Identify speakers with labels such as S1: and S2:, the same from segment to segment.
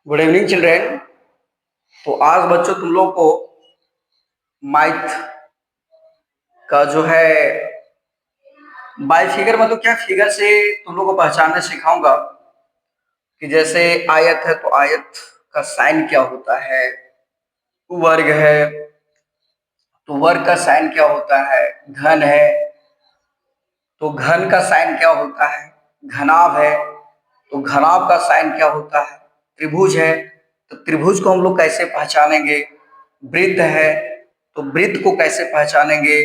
S1: Good evening children. तो आज बच्चों तुम लोग को मैथ का जो है बाय फिगर मतलब क्या फिगर से तुम लोग को पहचानना सिखाऊंगा कि जैसे आयत है तो आयत का साइन क्या होता है, वर्ग है तो वर्ग का साइन क्या होता है, घन है तो घन का साइन क्या होता है, घनाभ है तो घनाभ का साइन क्या होता है, त्रिभुज है तो त्रिभुज को हम लोग कैसे पहचानेंगे, वृत्त है तो वृत्त को कैसे पहचानेंगे,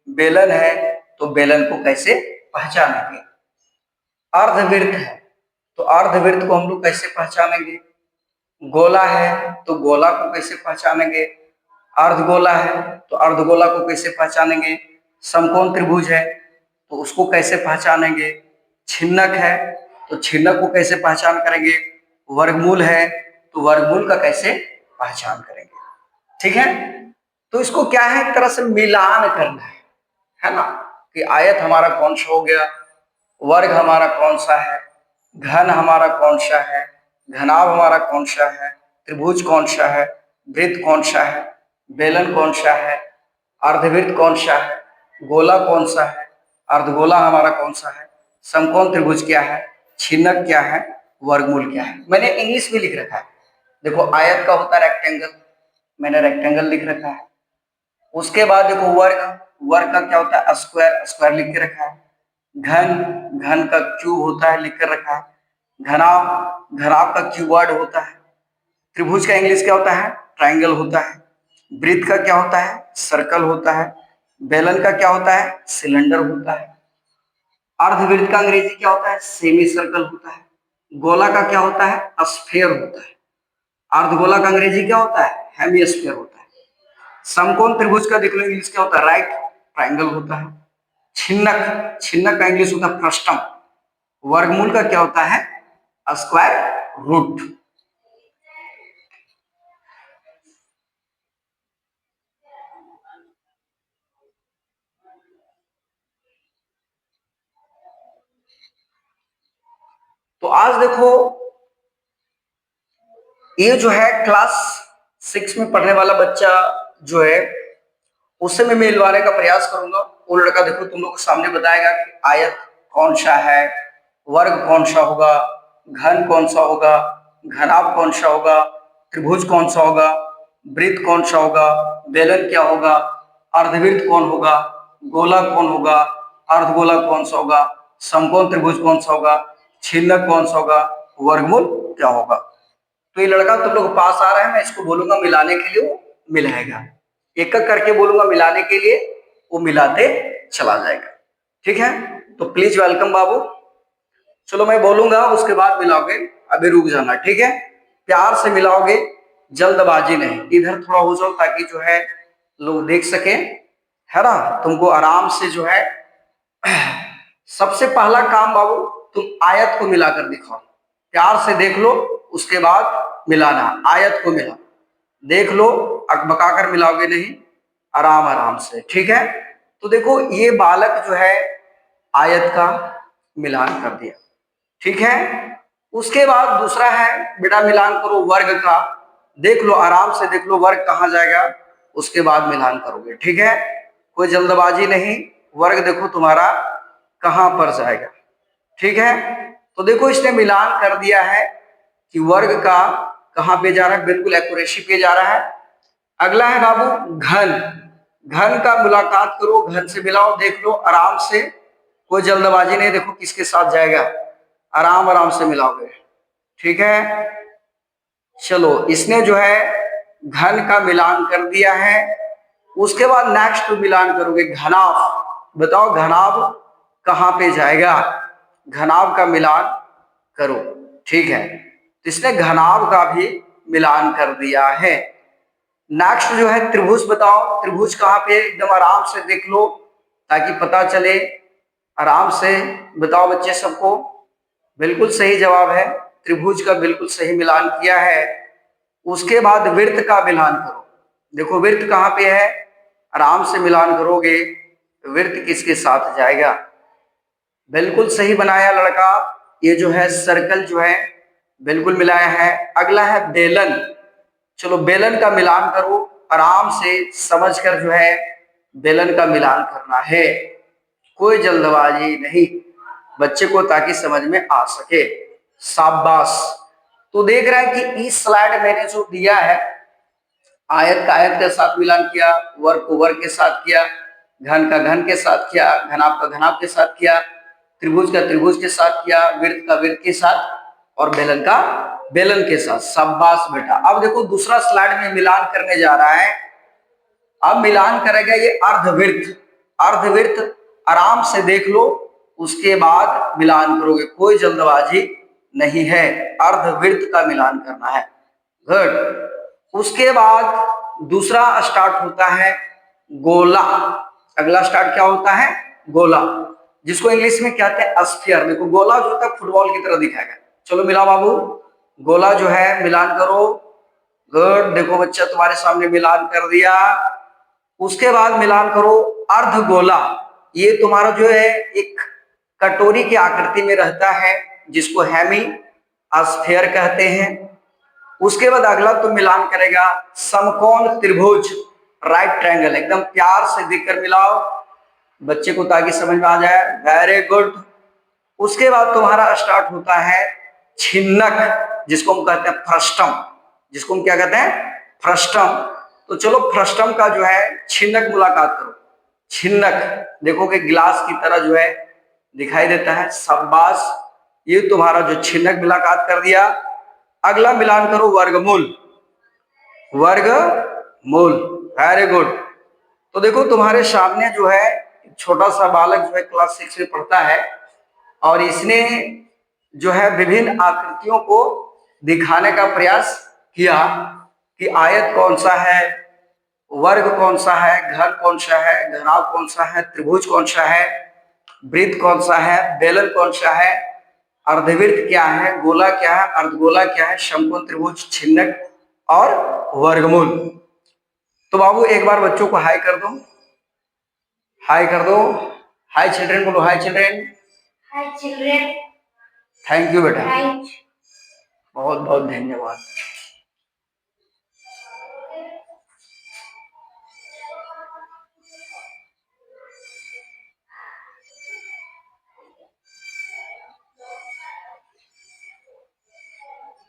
S1: बेलन है तो बेलन को कैसे पहचानेंगे, अर्धवृत्त है तो अर्धवृत्त को हम लोग कैसे पहचानेंगे, गोला है तो गोला को कैसे पहचानेंगे, अर्धगोला है तो अर्धगोला को कैसे पहचानेंगे, समकोण त्रिभुज है तो उसको कैसे पहचानेंगे, छिन्नक है तो छिन्नक को कैसे पहचान करेंगे, वर्गमूल है तो वर्गमूल का कैसे पहचान करेंगे। ठीक है, तो इसको क्या है, एक तरह से मिलान करना है ना, कि आयत हमारा कौन सा हो गया, वर्ग हमारा कौन सा है, घन हमारा कौन सा है, घनाभ हमारा कौन सा है, त्रिभुज कौन सा है, वृत्त कौन सा है, बेलन कौन सा है, अर्धवृत्त कौन सा है, गोला कौन सा है, अर्धगोला हमारा कौन सा है, समकोण त्रिभुज क्या है, छिन्नक क्या है, वर्गमूल क्या है। मैंने इंग्लिश में लिख रखा है, देखो आयत का होता है रेक्टेंगल, मैंने रेक्टेंगल लिख रखा है। उसके बाद देखो वर्ग, वर्ग का क्या होता है स्क्वायर, स्क्वायर लिख के रखा है। घन, घन का क्यूब होता है लिख कर रखा है। घनाभ, घनाभ का क्यूबॉइड होता है। त्रिभुज का इंग्लिश क्या होता है, ट्राइंगल होता है। वृत्त का क्या होता है, सर्कल होता है। बेलन का क्या होता है, सिलेंडर होता है। अर्धवृत्त का अंग्रेजी क्या होता है, सेमी सर्कल होता है। गोला का क्या होता है, स्फीयर होता है। अर्धगोला का अंग्रेजी क्या होता है, हेमिस्फीयर होता है। समकोण त्रिभुज का देख लो इंग्लिश क्या होता है, राइट ट्राइंगल होता है। छिन्नक, छिन्नक का इंग्लिश होता है फ्रस्टम। वर्गमूल का क्या होता है, स्क्वायर रूट। तो आज देखो ये जो है क्लास 6 में पढ़ने वाला बच्चा जो है उससे मैं मिलवाने का प्रयास करूंगा। वो लड़का देखो तुम लोग के सामने बताएगा कि आयत कौन सा है, वर्ग कौन सा होगा, घन कौन सा होगा, घनाभ कौन सा होगा, त्रिभुज कौन सा होगा, वृत्त कौन सा होगा, बेलन क्या होगा, अर्धवृत्त कौन होगा, गोला कौन होगा, अर्धगोला कौन सा होगा, समकोण त्रिभुज कौन सा होगा, छिन्नक कौन सा होगा, वर्गमूल क्या होगा। तो ये लड़का तुम लोग पास आ रहा है, मैं इसको बोलूंगा मिलाने के लिए, वो मिलाएगा। एक एक करके बोलूंगा मिलाने के लिए, वो मिलाते चला जाएगा। ठीक है, तो प्लीज वेलकम बाबू। चलो मैं बोलूंगा उसके बाद मिलाओगे, अभी रुक जाना, ठीक है, प्यार से मिलाओगे, जल्दबाजी नहीं। इधर थोड़ा हो जाओ ताकि जो है लोग देख सके, है ना। तुमको आराम से जो है सबसे पहला काम बाबू, तुम आयत को मिलाकर दिखाओ, प्यार से देख लो, उसके बाद मिलाना। आयत को मिला देख लो, अकबका कर मिलाओगे नहीं, आराम आराम से, ठीक है। तो देखो ये बालक जो है आयत का मिलान कर दिया, ठीक है। उसके बाद दूसरा है, बेटा मिलान करो वर्ग का, देख लो आराम से, देख लो वर्ग कहाँ जाएगा, उसके बाद मिलान करोगे, ठीक है, कोई जल्दबाजी नहीं। वर्ग देखो तुम्हारा कहां पर जाएगा, ठीक है। तो देखो इसने मिलान कर दिया है कि वर्ग का कहां पे जा रहा है, बिल्कुल एक्यूरेसी पे जा रहा है। अगला है बाबू घन, घन का मुलाकात करो, घन से मिलाओ, देख लो आराम से, कोई जल्दबाजी नहीं, देखो किसके साथ जाएगा, आराम आराम से मिलाओगे, ठीक है। चलो इसने जो है घन का मिलान कर दिया है। उसके बाद नेक्स्ट मिलान करोगे घनाभ, बताओ घनाभ कहां पे जाएगा, घनाभ का मिलान करो, ठीक है। तो इसने घनाभ का भी मिलान कर दिया है। नेक्स्ट जो है त्रिभुज, बताओ त्रिभुज कहां पे, एकदम आराम से देख लो ताकि पता चले, आराम से बताओ बच्चे सबको। बिल्कुल सही जवाब है, त्रिभुज का बिल्कुल सही मिलान किया है। उसके बाद वृत्त का मिलान करो, देखो वृत्त कहां पे है, आराम से मिलान करोगे, वृत्त किसके साथ जाएगा, बिल्कुल सही बनाया लड़का। ये जो है सर्कल जो है बिल्कुल मिलाया है। अगला है बेलन। चलो बेलन का मिलान करो, आराम से समझकर जो है बेलन का मिलान करना है, कोई जल्दबाजी नहीं, बच्चे को ताकि समझ में आ सके। शाबाश। तो देख रहा है कि इस स्लाइड मैंने जो दिया है, आयत का आयत के साथ मिलान किया, वर्ग को वर्ग के साथ किया, घन का घन के साथ किया, घनाभ का घनाभ के साथ किया, त्रिभुज का त्रिभुज के साथ किया, वृत्त का वृत्त के साथ, और बेलन का बेलन के साथ। शाबाश बेटा। अब देखो दूसरा स्लाइड में मिलान करने जा रहा है। अब मिलान करेगा ये अर्धवृत्त। अर्धवृत्त आराम से देख लो, उसके बाद मिलान करोगे, कोई जल्दबाजी नहीं है। अर्धवृत्त का मिलान करना है। गुड। उसके बाद दूसरा स्टार्ट होता है गोला। अगला स्टार्ट क्या होता है? गोला, जिसको इंग्लिश में कहते हैं स्फीयर। देखो गोला जो होता है फुटबॉल की तरह दिखाएगा। चलो मिलाओ बाबू, गोला जो है मिलान करो। गुड। देखो बच्चा तुम्हारे सामने मिलान कर दिया। उसके बाद मिलान करो अर्धगोला। ये तुम्हारा जो है एक कटोरी की आकृति में रहता है, जिसको हेमी स्फीयर कहते हैं। उसके बाद अगला तुम मिलान करेगा समकोण त्रिभुज, राइट ट्रायंगल। एकदम प्यार से देखकर मिलाओ बच्चे को ताकि समझ में आ जाए। Very good. उसके बाद तुम्हारा स्टार्ट होता है छिन्नक, जिसको हम कहते हैं फ्रस्टम। जिसको हम क्या कहते हैं? फ्रस्टम। तो चलो फ्रस्टम का जो है छिन्नक मुलाकात करो। छिन्नक देखो कि गिलास की तरह जो है दिखाई देता है। शाबाश। ये तुम्हारा जो छिन्नक मुलाकात कर दिया। अगला मिलान करो वर्गमूल। वर्गमूल, वेरी गुड। तो देखो तुम्हारे सामने जो है छोटा सा बालक जो है क्लास 6 में पढ़ता है, और इसने जो है विभिन्न आकृतियों को दिखाने का प्रयास किया कि आयत कौन सा है, वर्ग कौन सा है, घर कौन सा है, घनाभ कौन सा है, त्रिभुज कौन सा है, वृत्त कौन सा है, बेलन कौन सा है, अर्धवृत्त क्या है, गोला क्या है, अर्धगोला क्या है, समकोण त्रिभुज, छिन्नक और वर्गमूल। तो बाबू एक बार बच्चों को हाई कर दो, हाई कर दो। हाई चिल्ड्रेन बोलो, high children.
S2: Hi children.
S1: Thank you बेटा,
S2: थैंक।
S1: बहुत बहुत धन्यवाद।